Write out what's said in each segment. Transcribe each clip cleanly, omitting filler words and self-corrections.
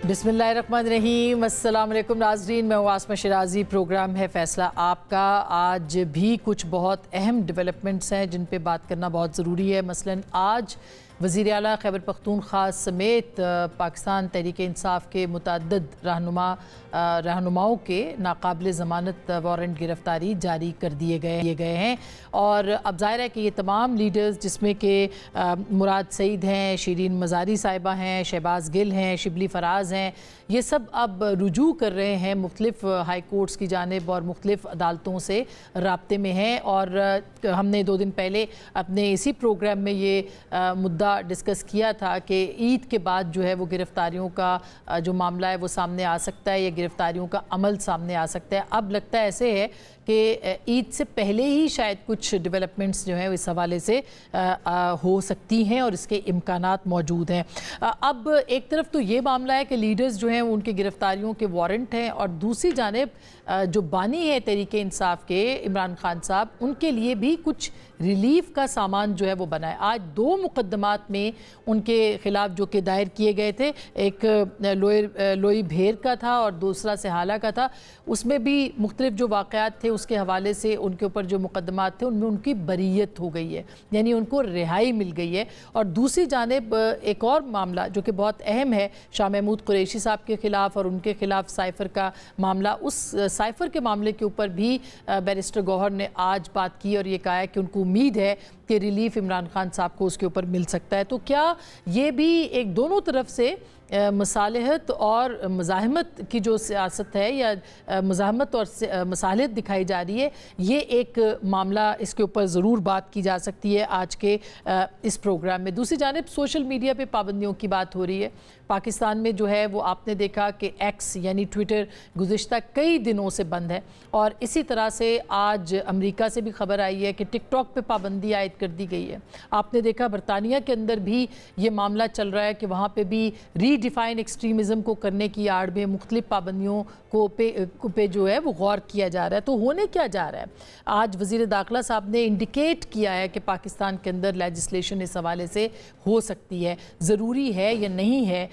बिस्मिल्लाहिर्रहमानिर्रहीम, अस्सलाम वालेकुम नाज़रीन। मैं हूँ आसमा शिराजी। प्रोग्राम है फैसला आपका। आज भी कुछ बहुत अहम डेवलपमेंट्स हैं जिन पे बात करना बहुत ज़रूरी है। मसलन आज वज़ीर आला खैबर पख्तूनख्वा समेत पाकिस्तान तहरीक इंसाफ के मुतअद्दिद रहनुमाओं के नाकाबिल ज़मानत वारंट गिरफ़्तारी जारी कर दिए गए हैं। और अब ज़ाहिर है कि ये तमाम लीडर्स जिसमें कि मुराद सईद हैं, शीरीन मज़ारी साहिबा हैं, शहबाज गिल हैं, शिबली फराज हैं, ये सब अब रुजू कर रहे हैं मुख्तलिफ़ हाई कोर्ट्स की जानिब और मुख्तलिफ़ अदालतों से राब्ते में हैं। और हमने 2 दिन पहले अपने इसी प्रोग्राम में ये मुद्दा डिस्कस किया था कि ईद के बाद जो है वो गिरफ़्तारियों का जो मामला है वो सामने आ सकता है या गिरफ़्तारियों का अमल सामने आ सकता है। अब लगता है ऐसे है कि ईद से पहले ही शायद कुछ डेवलपमेंट्स जो हैं इस हवाले से हो सकती हैं और इसके इम्कानात मौजूद हैं। अब एक तरफ तो ये मामला है कि लीडर्स जो हैं उनकी गिरफ़्तारियों के वारंट हैं और दूसरी जानिब जो बानी है तहरीक इंसाफ के इमरान खान साहब, उनके लिए भी कुछ रिलीफ का सामान जो है वो बना है। आज 2 मुकदमात में उनके ख़िलाफ़ जो कि दायर किए गए थे, एक लोई भेर का था और दूसरा सहाला का था, उसमें भी मुख्तलिफ जो वाक़यात थे उसके हवाले से उनके ऊपर जो मुकदमात थे उनमें उनकी बरीयत हो गई है, यानी उनको रिहाई मिल गई है। और दूसरी जानिब एक और मामला जो कि बहुत अहम है, शाह महमूद कुरैशी साहब के ख़िलाफ़ और उनके ख़िलाफ़ साइफ़र का मामला, उस साइफ़र के मामले के ऊपर भी बैरिस्टर गौहर ने आज बात की और ये कहा है कि उनको उम्मीद है कि रिलीफ इमरान खान साहब को उसके ऊपर मिल सकता है। तो क्या ये भी एक दोनों तरफ से मसालहत और मज़ाहमत की जो सियासत है या मज़ाहमत और मसालहत दिखाई जा रही है, ये एक मामला, इसके ऊपर ज़रूर बात की जा सकती है आज के इस प्रोग्राम में। दूसरी जानिब सोशल मीडिया पे पाबंदियों की बात हो रही है। पाकिस्तान में जो है वो आपने देखा कि एक्स यानी ट्विटर गुज़िश्ता कई दिनों से बंद है और इसी तरह से आज अमेरिका से भी खबर आई है कि टिकटॉक पे पाबंदी आयद कर दी गई है। आपने देखा बरतानिया के अंदर भी ये मामला चल रहा है कि वहाँ पे भी रीडिफाइन एक्सट्रीमिज़म को करने की आड़ में मुख्तलिफ पाबंदियों को पे जो है वो गौर किया जा रहा है। तो होने क्या जा रहा है? आज वज़ीर दाखिला साहब ने इंडिकेट किया है कि पाकिस्तान के अंदर लेजिस्लेशन इस हवाले से हो सकती है, ज़रूरी है या नहीं है,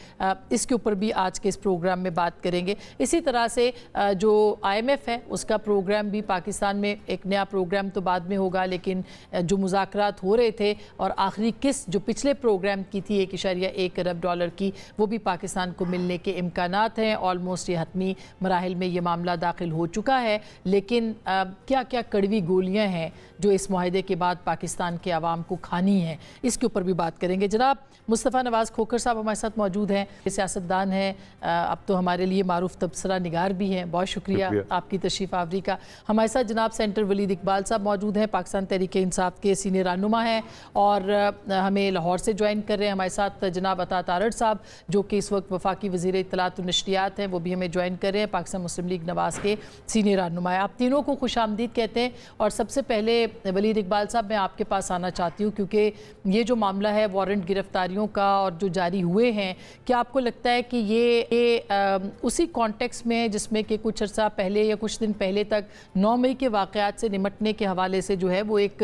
इसके ऊपर भी आज के इस प्रोग्राम में बात करेंगे। इसी तरह से जो IMF है उसका प्रोग्राम भी पाकिस्तान में, एक नया प्रोग्राम तो बाद में होगा, लेकिन जो मुज़ाकरात हो रहे थे और आखिरी किस्त जो पिछले प्रोग्राम की थी $1.1 अरब की, वो भी पाकिस्तान को मिलने के इम्कानात हैं। ऑलमोस्ट ये हतमी मराहिल में ये मामला दाखिल हो चुका है, लेकिन क्या क्या कड़वी गोलियां हैं जो इस मुआहदे के बाद पाकिस्तान के अवाम को खानी है, इसके ऊपर भी बात करेंगे। जनाब मुस्तफ़ा नवाज़ खोखर साहब हमारे साथ मौजूद हैं, सियासतदान हैं, अब तो हमारे लिए मारूफ तबसरा निगार भी हैं। बहुत शुक्रिया आपकी तशरीफ़ आवरी का। हमारे साथ जनाब सेंटर वलीद इकबाल साहब मौजूद हैं, पाकिस्तान तहरीक इंसाफ के सीनियर रहनुमा हैं और हमें लाहौर से ज्वाइन कर रहे हैं। हमारे साथ जनाब अता तारड़ साहब जो कि इस वक्त वफाकी वज़ीर इत्तलात व नशरियात हैं, वो भी हमें ज्वाइन कर रहे हैं, पाकिस्तान मुस्लिम लीग नवाज़ के सीनियर रहनुमा हैं। आप तीनों को खुशामदीद कहते हैं। और सबसे पहले वलीद इकबाल साहब, मैं आपके पास आना चाहती हूँ क्योंकि ये जो मामला है वारंट गिरफ्तारियों का और जो जारी हुए हैं, क्या आपको लगता है कि ये उसी कॉन्टेक्स्ट में जिसमें कि कुछ अर्सा पहले या कुछ दिन पहले तक 9 मई के वाक़यात से निमटने के हवाले से जो है वो एक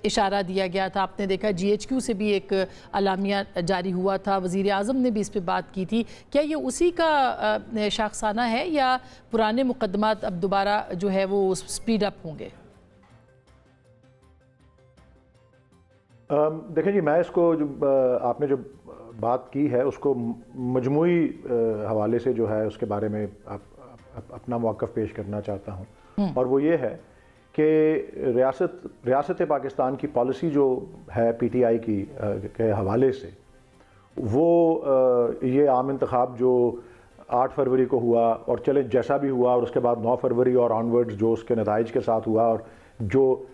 इशारा दिया गया था? आपने देखा GHQ से भी एक अलामिया जारी हुआ था, वज़ीर आज़म ने भी इस पर बात की थी। क्या ये उसी का शाखसाना है या पुराने मुकदमात अब दोबारा जो है वो स्पीड अप होंगे? देखें जी, मैं इसको जो आपने जो बात की है उसको मजमूई हवाले से जो है उसके बारे में अपना मौक़िफ़ पेश करना चाहता हूँ। और वो ये है कि रियासत पाकिस्तान की पॉलिसी जो है PTI की के हवाले से, वो ये आम इंतखाब जो 8 फरवरी को हुआ और चले जैसा भी हुआ, और उसके बाद 9 फरवरी और ऑनवर्ड्स जो उसके नताइज के साथ हुआ, और जो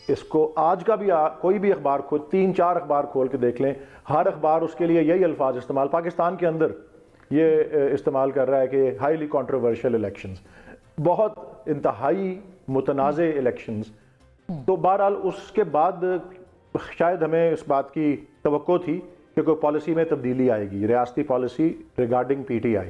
इसको आज का भी कोई भी अखबार खोल, 3-4 अखबार खोल के देख लें, हर अखबार उसके लिए यही अल्फाज इस्तेमाल पाकिस्तान के अंदर ये इस्तेमाल कर रहा है कि हाईली कंट्रोवर्शियल इलेक्शंस, बहुत इंतहाई मुतनाज़े इलेक्शंस। तो बहरहाल उसके बाद शायद हमें इस बात की तवक्को थी कि कोई पॉलिसी में तब्दीली आएगी, रियासती पॉलिसी रिगार्डिंग PTI।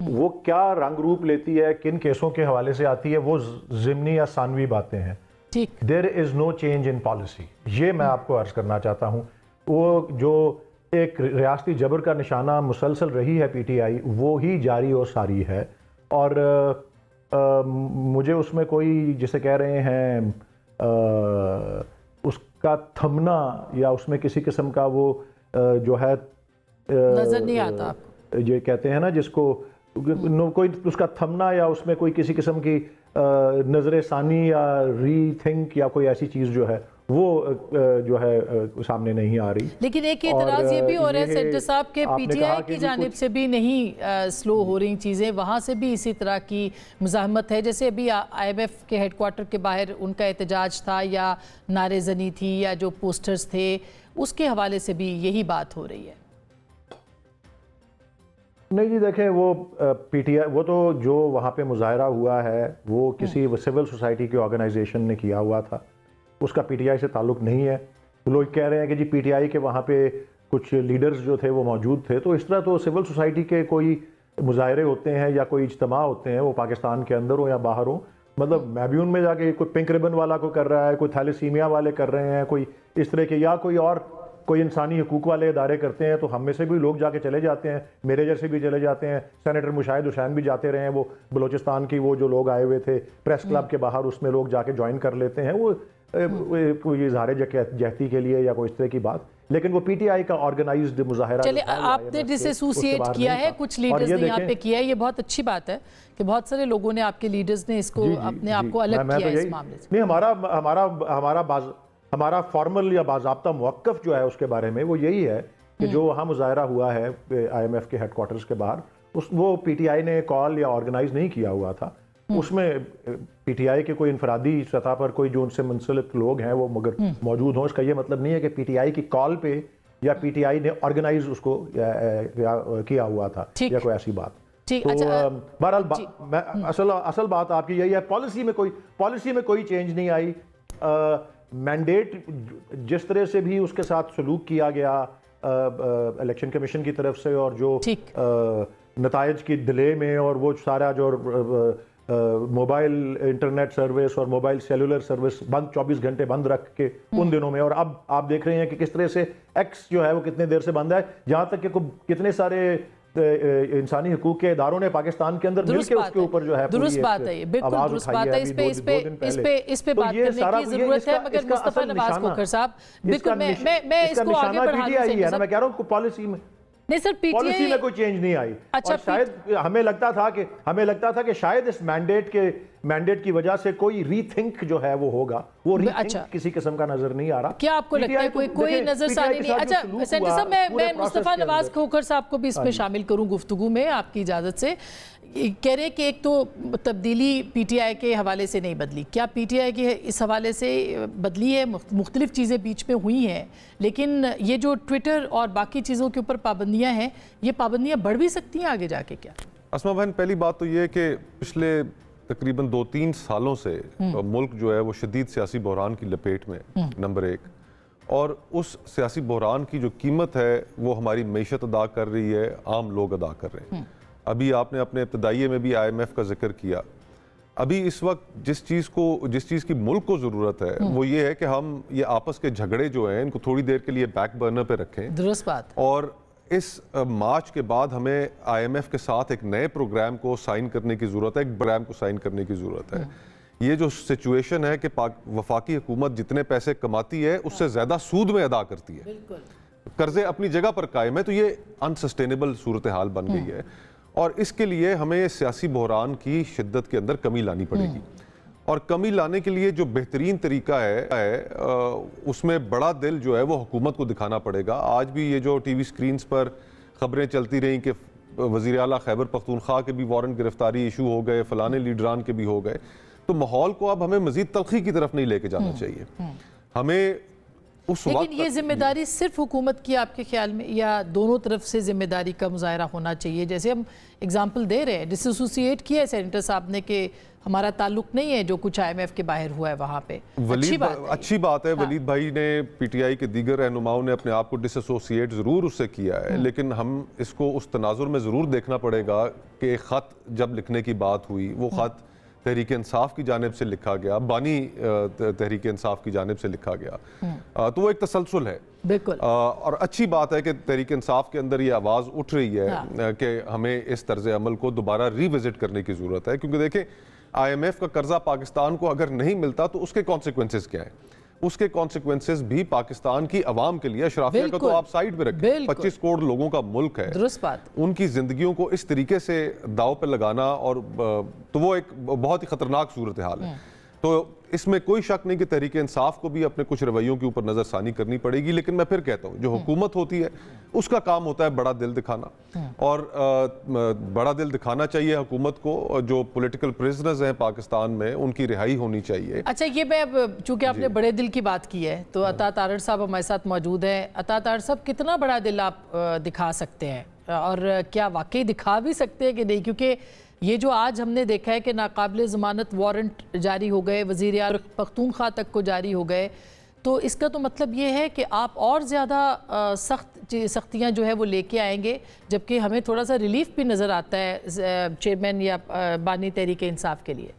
वो क्या रंग रूप लेती है, किन केसों के हवाले से आती है, वो ज़िमनी या सानवी बातें हैं। There is no change in policy, ये मैं आपको अर्ज़ करना चाहता हूँ। वो जो एक रियासती जबर का निशाना मुसलसल रही है पीटीआई, वो ही जारी और सारी है। और मुझे उसमें कोई जिसे कह रहे हैं उसका थमना या उसमें किसी किस्म का वो जो है नजर नहीं आता। ये कहते हैं ना जिसको कोई उसका थमना या उसमें कोई किसी किस्म की नजर सानी या रीथिंक या कोई ऐसी चीज़ जो है वो जो है सामने नहीं आ रही। लेकिन एक इतराज़ ये भी हो रहा है सेंटर साहब के पीटीआई की जानिब से भी नहीं स्लो हो रही चीज़ें, वहाँ से भी इसी तरह की मुज़ाहमत है। जैसे अभी IMF के हेडक्वार्टर के बाहर उनका एहतजाज था या नारेज़नी थी या जो पोस्टर्स थे, उसके हवाले से भी यही बात हो रही है। नहीं जी, देखें वो पीटीआई वो तो जो वहाँ पे मुजाहरा हुआ है वो किसी सिविल सोसाइटी की ऑर्गेनाइजेशन ने किया हुआ था, उसका पीटीआई से ताल्लुक़ नहीं है। लोग कह रहे हैं कि जी पीटीआई के वहाँ पे कुछ लीडर्स जो थे वो मौजूद थे, तो इस तरह तो सिविल सोसाइटी के कोई मुजाहरे होते हैं या कोई इज्तिमा होते हैं, वो पाकिस्तान के अंदर हो या बाहर हो। मतलब मैब्यून में जाके कोई पिंक रिबन वाला को कर रहा है, कोई थैलेसीमिया वाले कर रहे हैं, कोई इस तरह के या कोई इंसानी हकूक़ वाले इदारे करते हैं, तो हम में से भी लोग जाके चले जाते हैं, मेरे जैसे भी चले जाते हैं। सेनेटर मुशाहिद हुसैन भी जाते रहे हैं, वो बलोचिस्तान की वो जो लोग आए हुए थे प्रेस क्लब के बाहर, उसमें लोग जाके ज्वाइन कर लेते हैं, वो कोई इज़हार जहती के लिए या कोई इस तरह की बात। लेकिन वो पीटीआई का ऑर्गेनाइज्ड मुजाहरा। चलिए, आपने डिसएसोसिएट किया है, कुछ लीडर्स ने यहाँ पे किया है, ये बहुत अच्छी बात है कि बहुत सारे लोगों ने, आपके लीडर्स ने इसको अपने आप को अलग किया इस मामले से। नहीं, हमारा फॉर्मल या बाज़ाब्ता मौक़िफ़ जो है उसके बारे में वो यही है कि जो वहाँ मुज़ाहरा हुआ है IMF के हेडक्वार्टर्स के बाहर, वो पीटीआई ने कॉल या ऑर्गेनाइज नहीं किया हुआ था। उसमें पीटीआई के कोई इनफरादी सतह पर कोई जो उनसे मुंसलिक लोग हैं वो मगर मौजूद हों, इसका ये मतलब नहीं है कि पीटीआई की कॉल पे या पीटीआई ने ऑर्गेनाइज उसको किया हुआ था या कोई ऐसी बात। तो बहरहाल असल बात आपकी यही है, पॉलिसी में कोई चेंज नहीं आई। मैंडेट जिस तरह से भी उसके साथ सलूक किया गया इलेक्शन कमीशन की तरफ से, और जो नताइज की डिले में, और वो सारा जो मोबाइल इंटरनेट सर्विस और मोबाइल सेलुलर सर्विस बंद 24 घंटे बंद रख के उन दिनों में, और अब आप देख रहे हैं कि किस तरह से एक्स जो है वो कितने देर से बंद है, जहां तक कि कितने सारे इंसानी हकूक के इदारों ने पाकिस्तान के अंदर मिलकर उसके ऊपर जो है दुरुस्त बात है, बिल्कुल दुरुस्त बात है। इस पे बात करने की जरूरत है। मगर मुस्तफा नवाज खोखर साहब, बिल्कुल मैं इसको आगे बढ़ा दूं। मैं कह रहा हूं पॉलिसी में नहीं सर, पॉलिसी में कोई चेंज नहीं आई। अच्छा, और शायद हमें लगता था कि शायद इस मैंडेट की वजह से कोई रीथिंक जो है वो होगा, वो रीथिंक किसी किस्म का नजर नहीं आ रहा। क्या आपको लगता है कोई नजरसानी नहीं? अच्छा सेंटर साहब, मैं मुस्तफा नवाज खोखर साहब को भी इसमें शामिल करूं गुफ्तगू में आपकी इजाजत से। कह रहे कि एक तो तब्दीली पीटीआई के हवाले से नहीं बदली, क्या पीटीआई के इस हवाले से बदली है? मुख्तलिफ चीज़ें बीच में हुई हैं, लेकिन ये जो ट्विटर और बाकी चीज़ों के ऊपर पाबंदियां हैं, ये पाबंदियां बढ़ भी सकती हैं आगे जाके क्या? अस्मा बहन, पहली बात तो ये है कि पिछले तकरीबन 2-3 सालों से मुल्क जो है वो शदीद सियासी बहरान की लपेट में, नंबर एक, और उस सियासी बहरान की जो कीमत है वो हमारी मईशत अदा कर रही है, आम लोग अदा कर रहे हैं। अभी आपने अपने इब्तदाइये में भी IMF का जिक्र किया। अभी इस वक्त जिस चीज़ की मुल्क को ज़रूरत है वो ये है कि हम ये आपस के झगड़े जो हैं इनको थोड़ी देर के लिए बैक बर्नर पे रखें। दुरुस्त बात। और इस मार्च के बाद हमें IMF के साथ एक नए प्रोग्राम को साइन करने की ज़रूरत है, एक प्रोग्राम को साइन करने की ज़रूरत है। ये जो सिचुएशन है कि वफाकी हुकूमत जितने पैसे कमाती है उससे ज़्यादा सूद में अदा करती है, कर्जे अपनी जगह पर कायम है, तो ये अनसस्टेनेबल सूरत हाल बन गई है। और इसके लिए हमें सियासी बहरान की शिद्दत के अंदर कमी लानी पड़ेगी, और कमी लाने के लिए जो बेहतरीन तरीका है उसमें बड़ा दिल जो है वो हुकूमत को दिखाना पड़ेगा। आज भी ये जो टीवी स्क्रीन्स पर खबरें चलती रहीं कि वज़ीर आला खैबर पख्तूनख्वा के भी वारंट गिरफ्तारी इशू हो गए, फलाने लीडरान के भी हो गए, तो माहौल को अब हमें मज़ीद तलखी की तरफ नहीं लेके जाना चाहिए। हमें लेकिन ये जिम्मेदारी सिर्फ हुकूमत की आपके ख्याल में, या दोनों तरफ से जिम्मेदारी का मुजाहरा होना चाहिए? जैसे हम एग्जांपल दे रहे हैं, डिसएसोसिएट किया है सेनेटर साहब ने कि हमारा ताल्लुक नहीं है जो कुछ IMF के बाहर हुआ है वहाँ पे। अच्छी बात है। वलीद भाई ने, पीटीआई के दीगर रहनुमाओं ने अपने आप को डिसएसोसिएट ज़रूर उससे किया है, लेकिन हम इसको उस तनाजुर में ज़रूर देखना पड़ेगा कि ख़त जब लिखने की बात हुई, वो ख़त तहरीक इंसाफ की जानिब से लिखा गया, बानी तहरीक इंसाफ की जानिब से लिखा गया, तो वो एक तसलसल है बिल्कुल। और अच्छी बात है कि तहरीक इंसाफ के अंदर ये आवाज़ उठ रही है कि हमें इस तर्ज अमल को दोबारा रिविजिट करने की ज़रूरत है, क्योंकि देखें IMF का कर्जा पाकिस्तान को अगर नहीं मिलता तो उसके कॉन्सिक्वेंसेस क्या हैं? उसके कॉन्सिक्वेंसेस भी पाकिस्तान की अवाम के लिए, अशराफिया का तो आप साइड में रखें, 25 करोड़ लोगों का मुल्क है, दुरुस्त बात, उनकी जिंदगियों को इस तरीके से दाव पे लगाना और तो वो एक बहुत ही खतरनाक सूरत हाल है। तो इसमें कोई शक नहीं कि तहरीक इंसाफ को भी अपने कुछ रवैयों के ऊपर नजरसानी करनी पड़ेगी, लेकिन मैं फिर कहता हूँ जो हुकूमत होती है उसका काम होता है बड़ा दिल दिखाना, और बड़ा दिल दिखाना चाहिए हुकूमत को। जो पॉलिटिकल प्रिजनर्स हैं पाकिस्तान में उनकी रिहाई होनी चाहिए। अच्छा, ये मैं अब चूंकि आपने बड़े दिल की बात की है तो अता तारड़ साहब हमारे साथ मौजूद हैं। अता तारड़ साहब, कितना बड़ा दिल आप दिखा सकते हैं और क्या वाकई दिखा भी सकते हैं कि नहीं? क्योंकि ये जो आज हमने देखा है कि नाकाबिल ज़मानत वारंट जारी हो गए, वज़ीर आला पख्तूनख्वा तक को जारी हो गए, तो इसका तो मतलब ये है कि आप और ज़्यादा सख्तियाँ जो है वो लेके आएंगे, जबकि हमें थोड़ा सा रिलीफ भी नज़र आता है चेयरमैन या बानी तहरीक इंसाफ के लिए।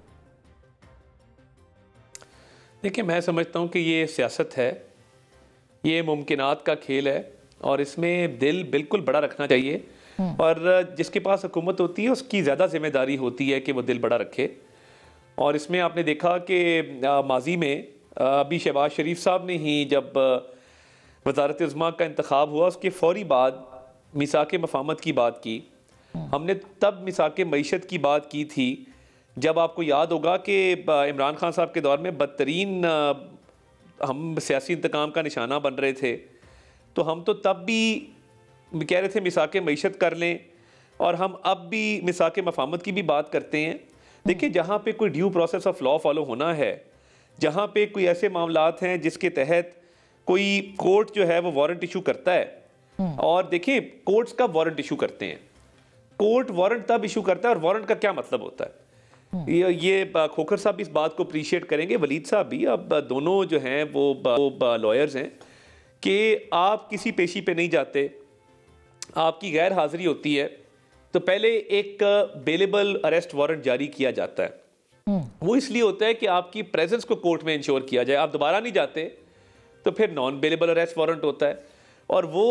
देखिए, मैं समझता हूँ कि ये सियासत है, ये मुमकिनात का खेल है और इसमें दिल बिल्कुल बड़ा रखना चाहिए, और जिसके पास हुकूमत होती है उसकी ज़्यादा जिम्मेदारी होती है कि वो दिल बड़ा रखे। और इसमें आपने देखा कि माजी में अभी शहबाज शरीफ साहब ने ही जब वज़ारत उज़्मा का इंतखाब हुआ उसके फ़ौरी बाद मिसाक मफामत की बात की। हमने तब मिसाक मईशत की बात की थी जब आपको याद होगा कि इमरान खान साहब के दौर में बदतरीन हम सियासी इंतकाम का निशाना बन रहे थे, तो हम तो तब भी कह रहे थे मिसाक मईशत कर लें, और हम अब भी मिसाक मफामत की भी बात करते हैं। देखिए, जहाँ पे कोई due process of law follow होना है, जहाँ पे कोई ऐसे मामलात हैं जिसके तहत कोई कोर्ट जो है वो वारंट इशू करता है, और देखिए कोर्ट्स कब वारंट इशू करते हैं? कोर्ट वारंट तब इशू करता है, और वारंट का क्या मतलब होता है ये खोखर साहब इस बात को अप्रिशिएट करेंगे, वलीद साहब भी, अब दोनों जो हैं वो लॉयर्स हैं, कि आप किसी पेशी पे नहीं जाते, आपकी गैर हाजिरी होती है तो पहले एक बेलेबल अरेस्ट वारंट जारी किया जाता है। वो इसलिए होता है कि आपकी प्रेजेंस को कोर्ट में इंश्योर किया जाए। आप दोबारा नहीं जाते तो फिर नॉन बेलेबल अरेस्ट वारंट होता है, और वो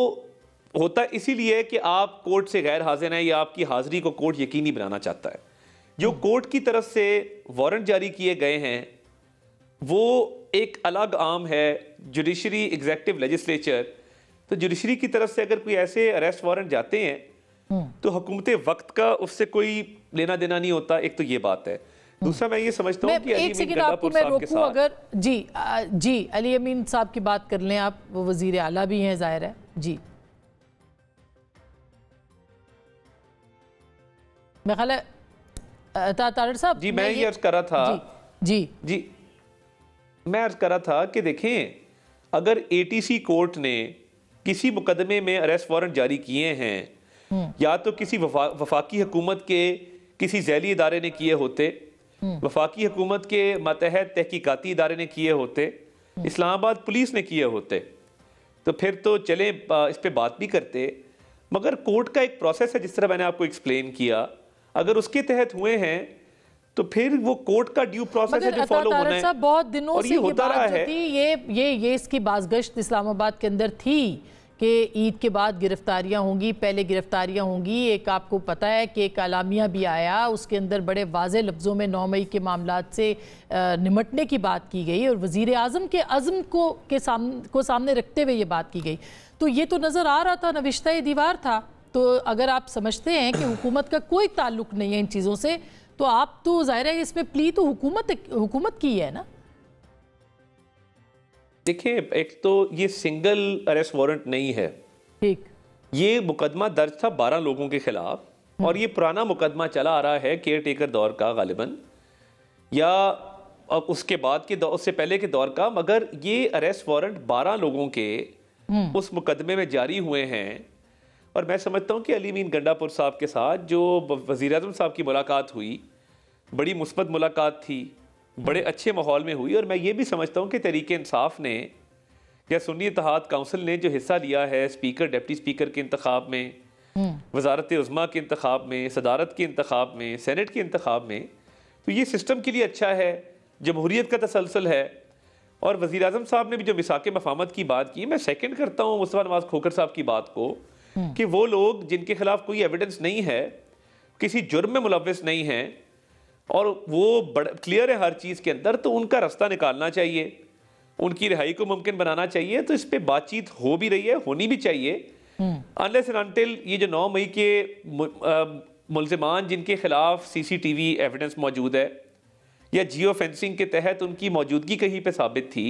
होता है इसीलिए कि आप कोर्ट से गैर हाजिर हैं या आपकी हाजिरी को कोर्ट यकीनी बनाना चाहता है। जो कोर्ट की तरफ से वारंट जारी किए गए हैं वो एक अलग आर्म है, जुडिशरी, एग्जीक्यूटिव, लेजिस्लेचर। तो जुडिशरी की तरफ से अगर कोई ऐसे अरेस्ट वारंट जाते हैं तो हुकूमत वक्त का उससे कोई लेना देना नहीं होता। एक तो ये बात है। दूसरा, मैं ये समझता हूँ कि एक सेकंड आपको मैं रोकूं, अगर जी अली अमीन साहब की बात कर लें आप, वो वजीर आला भी हैं जाहिर है जी। मैं ख्याल है तारड़ साहब जी, मैं ये अर्ज कर रहा था जी मैं अर्ज कर रहा था कि देखें, अगर ATC कोर्ट ने किसी मुकदमे में अरेस्ट वारंट जारी किए हैं, या तो किसी वफाकी हुकूमत के किसी झैली इदारे ने किए होते, वफाकी हुकूमत के मतहत तहकीकाती इदारे ने किए होते, इस्लामाबाद पुलिस ने किए होते, तो फिर तो चले इस पे बात भी करते। मगर कोर्ट का एक प्रोसेस है, जिस तरह मैंने आपको एक्सप्लेन किया, अगर उसके तहत हुए हैं तो फिर वो कोर्ट का ड्यू प्रोसेस है जो फॉलो होना है। बहुत दिनों से ये होता रहा है। ये इसकी बाज़गश्त इस्लामाबाद के अंदर थी कि ईद के बाद गिरफ्तारियां होंगी, पहले गिरफ्तारियां होंगी। एक आपको पता है कि एक अलामिया भी आया, उसके अंदर बड़े वाज़े लफ्ज़ों में 9 मई के मामलात से निमटने की बात की गई और वज़ीर आज़म के अज़्म को सामने रखते हुए ये बात की गई। तो ये तो नज़र आ रहा था, नविश्ता दीवार था। तो अगर आप समझते हैं कि हुकूमत का कोई ताल्लुक नहीं है इन चीज़ों से, तो आप तो ज़ाहिर है इसमें प्ली तो हुकूमत की है ना। देखिए, एक तो ये सिंगल अरेस्ट वारंट नहीं है, ठीक, ये मुकदमा दर्ज था 12 लोगों के खिलाफ, और ये पुराना मुकदमा चला आ रहा है केयर टेकर दौर का गालिबन, या अब उसके बाद के उससे पहले के दौर का। मगर ये अरेस्ट वारंट 12 लोगों के उस मुकदमे में जारी हुए हैं। और मैं समझता हूँ कि अली अमीन गंडापुर साहब के साथ जो वज़ीर आज़म साहब की मुलाकात हुई, बड़ी मुस्बत मुलाकात थी, बड़े अच्छे माहौल में हुई। और मैं ये भी समझता हूँ कि तहरीक इंसाफ ने या सुन्नी इत्तेहाद काउंसिल ने जो हिस्सा लिया है स्पीकर, डिप्टी स्पीकर के इंतखाब में, वज़ारत उज़्मा के इंतखाब में, सदारत के इंतखाब में, सेनेट के इंतखाब में, तो ये सिस्टम के लिए अच्छा है, जमहूरियत का तसलसल है। और वज़ीर आज़म साहब ने भी जो मिसाक़े मफ़ामत की बात की, मैं सेकंड करता हूँ मुस्तफ़ा नवाज़ खोखर साहब की बात को कि वो लोग जिनके खिलाफ कोई एविडेंस नहीं है, किसी जुर्म में मुलव्वस नहीं हैं और वो क्लियर है हर चीज़ के अंदर, तो उनका रास्ता निकालना चाहिए, उनकी रिहाई को मुमकिन बनाना चाहिए। तो इस पर बातचीत हो भी रही है, होनी भी चाहिए। अनलेस एंड अनटिल ये जो 9 मई के मुल्ज़िमान जिनके खिलाफ CCTV एविडेंस मौजूद है या जियो फेंसिंग के तहत उनकी मौजूदगी कहीं पे साबित थी,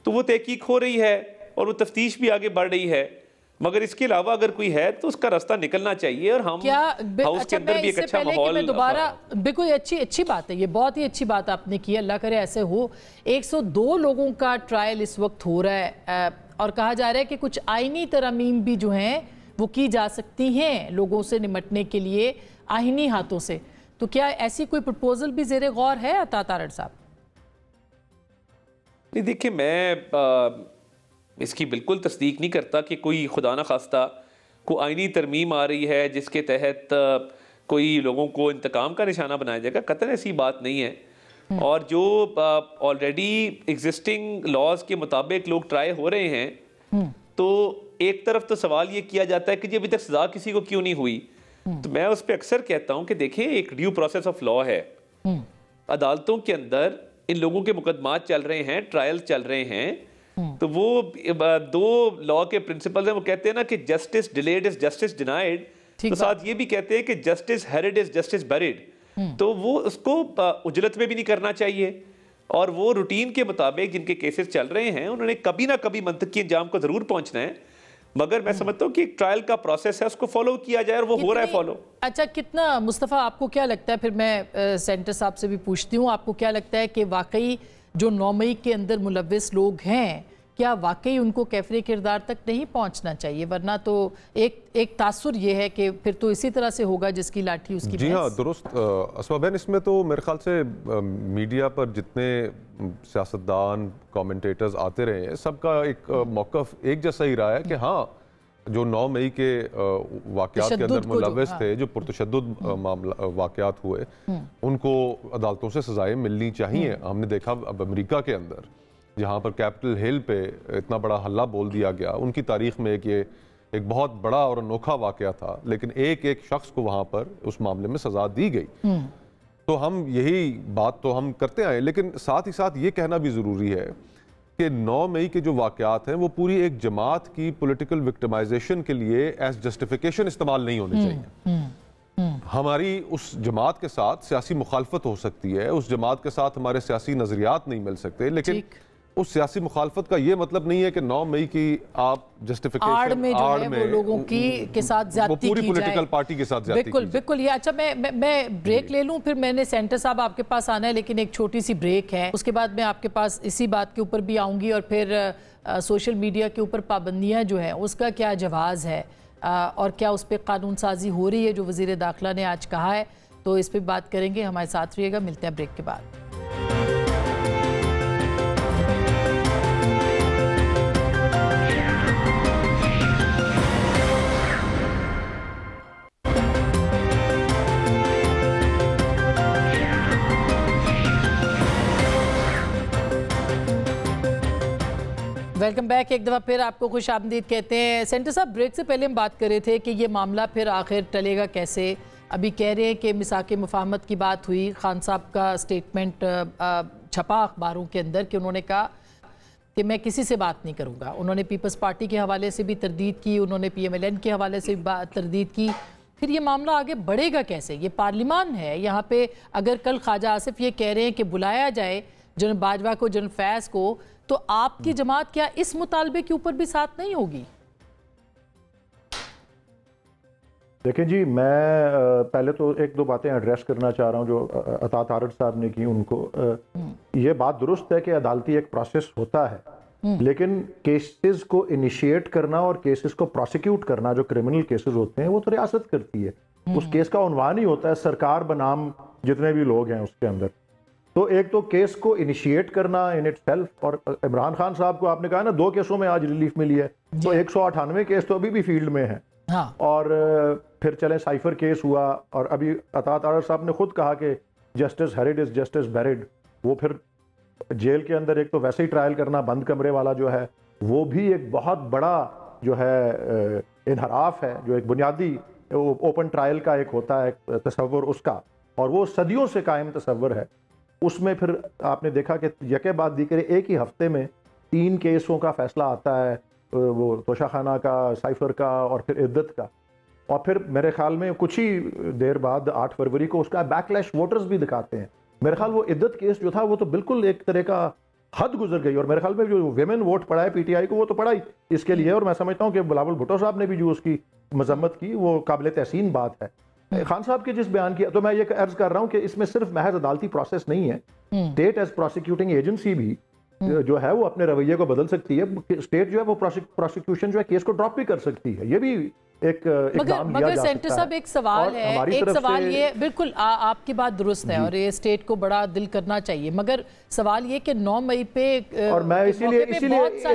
तो वो तहकीक हो रही है और वो तफ्तीश भी आगे बढ़ रही है। मगर इसके अलावा अगर कोई है तो उसका रास्ता निकलना चाहिए और हम हाउस के अंदर भी एक अच्छा माहौल। दोबारा बिल्कुल अच्छी बात है, ये बहुत ही अच्छी बात आपने की, अल्लाह करे ऐसे हो। 102 लोगों का ट्रायल इस वक्त हो रहा है और कहा जा रहा है कि कुछ आईनी तरमीम भी जो हैं वो की जा सकती हैं लोगों से निमटने के लिए आईनी हाथों से। तो क्या ऐसी कोई प्रपोजल भी ज़ेरे गौर है अता तारड़ साहब? नहीं, देखिए मैं इसकी बिल्कुल तस्दीक नहीं करता कि कोई खुदा न खास्ता को आईनी तरमीम आ रही है जिसके तहत कोई लोगों को इंतकाम का निशाना बनाया जाएगा। कतई ऐसी बात नहीं है। और जो ऑलरेडी एग्जिस्टिंग लॉज के मुताबिक लोग ट्राई हो रहे हैं, तो एक तरफ तो सवाल ये किया जाता है कि जी अभी तक सजा किसी को क्यों नहीं हुई। तो मैं उस पर अक्सर कहता हूं कि देखें, एक ड्यू प्रोसेस ऑफ लॉ है, अदालतों के अंदर इन लोगों के मुकदमात चल रहे हैं, ट्रायल चल रहे हैं। तो वो 2 लॉ के प्रिंसिपल्स हैं, वो कहते हैं ना कि justice delayed is justice denied, तो साथ ये भी कहते हैं कि justice hurried is justice buried. तो वो उसको उजलत में भी नहीं करना चाहिए और वो रूटीन के मुताबिक जिनके केसेस चल रहे हैं उन्होंने कभी ना कभी मंतकी अंजाम को जरूर पहुंचना है। मगर मैं समझता हूँ कि एक ट्रायल का प्रोसेस है, उसको फॉलो किया जाए और वो हो रहा है फॉलो। अच्छा, कितना मुस्तफ़ा आपको क्या लगता है, फिर मैं सेंटर साहब से भी पूछती हूँ, आपको क्या लगता है कि वाकई जो 9 मई के अंदर मुलव्वस लोग हैं, क्या वाकई उनको कैफरे किरदार तक नहीं पहुंचना चाहिए? वरना तो एक तासुर ये है कि फिर तो इसी तरह से होगा जिसकी लाठी उसकी। जी हाँ, दुरुस्त अस्मा बहन, इसमें तो मेरे ख्याल से मीडिया पर जितने सियासतदान कमेंटेटर्स आते रहे हैं, सबका एक मौक़िफ़ एक जैसा ही रहा है कि हाँ, जो 9 मई के वाक़यात के अंदर मुलव्वस थे, जो पुरतशद्दुद मामला वाक़यात हुए, उनको अदालतों से सज़ाएं मिलनी चाहिए। हमने देखा अब अमेरिका के अंदर जहाँ पर कैपिटल हिल पे इतना बड़ा हल्ला बोल दिया गया, उनकी तारीख में एक बहुत बड़ा और अनोखा वाक़या था, लेकिन एक शख्स को वहाँ पर उस मामले में सज़ा दी गई। तो हम यही बात तो हम करते आए, लेकिन साथ ही साथ ये कहना भी ज़रूरी है कि 9 मई के जो वाक़यात हैं वो पूरी एक जमात की पॉलिटिकल विक्टिमाइजेशन के लिए एज जस्टिफिकेशन इस्तेमाल नहीं होने चाहिए। हमारी उस जमात के साथ सियासी मुखालफत हो सकती है, उस जमात के साथ हमारे सियासी नज़रियात नहीं मिल सकते, लेकिन उस सियासी मुखालफत का ये मतलब नहीं है कि 9 मई की आप जस्टिफिकेशन आड़ में वो लोगों की के साथ ज्यादती पूरी पॉलिटिकल पार्टी के साथ ज्यादती बिल्कुल ये। अच्छा, मैं ब्रेक ले लूं, फिर मैंने सेंटर साहब आपके पास आना है, लेकिन एक छोटी सी ब्रेक है, उसके बाद मैं आपके पास इसी बात के ऊपर भी आऊंगी और फिर सोशल मीडिया के ऊपर पाबंदियां जो हैं उसका क्या जवाज़ है और क्या उस पर कानून साजी हो रही है जो वज़ीर दाखिला ने आज कहा है, तो इस पर बात करेंगे। हमारे साथ रहिएगा, मिलते हैं ब्रेक के बाद। Welcome back. एक दफ़ा फिर आपको खुश आमदीद कहते हैं। सेंटर साहब, ब्रेक से पहले हम बात कर रहे थे कि ये मामला फिर आखिर टलेगा कैसे। अभी कह रहे हैं कि मिसाक़े मुफ़ाहमत की बात हुई, खान साहब का स्टेटमेंट छपा अखबारों के अंदर कि उन्होंने कहा कि मैं किसी से बात नहीं करूँगा। उन्होंने पीपल्स पार्टी के हवाले से भी तरदीद की, उन्होंने PMLN के हवाले से भी तरदीद की। फिर ये मामला आगे बढ़ेगा कैसे? ये पार्लियामान है, यहाँ पे अगर कल ख्वाजा आसिफ ये कह रहे हैं कि बुलाया जाए जनरल बाजवा को, जनरल फैज़ को, तो आपकी जमात क्या इस मुतालबे के ऊपर भी साथ नहीं होगी? देखें जी, मैं पहले तो 1-2 बातें एड्रेस करना चाह रहा हूं जो अता तारड़ साहब ने की उनको। ये बात दुरुस्त है कि अदालती एक प्रोसेस होता है, लेकिन केसेस को इनिशिएट करना और केसेस को प्रोसिक्यूट करना, जो क्रिमिनल केसेस होते हैं, वो तो रियासत करती है। उस केस का उन्वान ही होता है सरकार बनाम जितने भी लोग हैं उसके अंदर। तो एक तो केस को इनिशिएट करना इन इटसेल्फ, और इमरान खान साहब को आपने कहा ना 2 केसों में आज रिलीफ मिली है, तो 198 केस तो अभी भी फील्ड में है। हाँ। और फिर चले साइफर केस हुआ, और अभी अता तारड़ साहब ने खुद कहा कि justice hurried is justice buried, वो फिर जेल के अंदर एक तो वैसे ही ट्रायल करना बंद कमरे वाला जो है वो भी एक बहुत बड़ा जो है इनहराफ है, जो एक बुनियादी ओपन ट्रायल का एक होता है तसव्वुर उसका, और वो सदियों से कायम तसव्वुर है। उसमें फिर आपने देखा कि यके बाद दीकरे एक ही हफ्ते में 3 केसों का फैसला आता है, वो तोशाखाना का, साइफर का और फिर इद्दत का, और फिर मेरे ख्याल में कुछ ही देर बाद 8 फरवरी को उसका बैकलैश वोटर्स भी दिखाते हैं। मेरे ख्याल वो इद्दत केस जो था वो तो बिल्कुल एक तरह का हद गुजर गई, और मेरे ख्याल में जो विमेन वोट पड़ा है पीटीआई को वो तो पड़ा ही इसके लिए, और मैं समझता हूँ कि बिलावल भुट्टो साहब ने भी जो उसकी मजम्मत की वो काबिल तहसीन बात है। खान साहब के जिस बयान किया, तो मैं ये अर्ज कर रहा हूँ कि इसमें सिर्फ महज अदालती प्रोसेस नहीं है, स्टेट एज प्रोसिक्यूटिंग एजेंसी भी जो है वो अपने रवैये को बदल सकती है। स्टेट जो है वो प्रोसिक्यूशन जो है केस को ड्रॉप भी कर सकती है। ये भी एक मगर सेंटर साहब एक सवाल है, एक सवाल ये बिल्कुल आपकी बात दुरुस्त है और ये स्टेट को बड़ा दिल करना चाहिए, मगर सवाल ये कि 9 मई पे और मैं इसीलिए एक